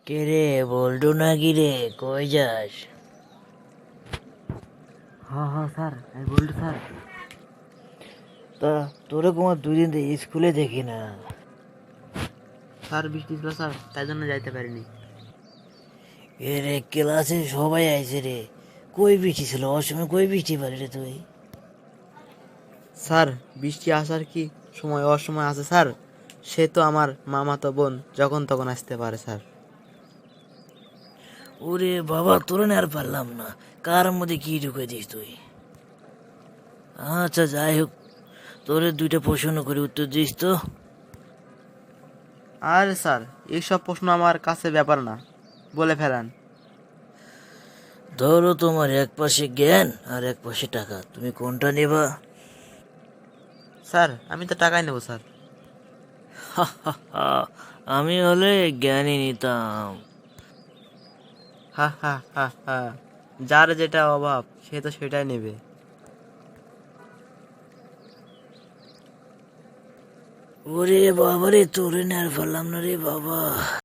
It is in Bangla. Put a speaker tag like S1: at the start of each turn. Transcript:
S1: কে রে বল্টু নাকি রে? কই যাস?
S2: হ্যাঁ হ্যাঁ স্যার, আমি বলছি স্যার।
S1: তা তোরে তোমার 2 দিন থেকে স্কুলে দেখি না।
S2: স্যার বৃষ্টি ছিল স্যার, তাই জন্য যাইতে পারিনি।
S1: এ রে ক্লাসে সবাই আইছে রে। কই বৃষ্টি ছিল? অসময় কই বৃষ্টি পারি রে তুই?
S2: স্যার বৃষ্টি আসার কি সময় অসময় আছে স্যার? সে তো আমার মামাতো বোন, যখন তখন আসতে পারে স্যার।
S1: ওরে বাবা, তোরে না আর পারলাম না। কার মধ্যে কি ঢুকে দিস তুই? আচ্ছা যাই হোক, তোরে 2টা প্রশ্ন করে উত্তর দিস তো।
S2: আরে স্যার, এইসব প্রশ্ন আমার কাছে ব্যাপার না, বলে ফেলান।
S1: ধরো তোমার এক পাশে জ্ঞান আর এক পাশে টাকা, তুমি কোনটা নেবা?
S2: স্যার আমি তো টাকাই নেবো স্যার।
S1: আমি হলে জ্ঞানই নিতাম।
S2: হা হা হা হা, যার যেটা অভাব সে তো সেটাই নেবে।
S1: ওরে বাবা রে, তোরে না আর পারলাম না রে বাবা।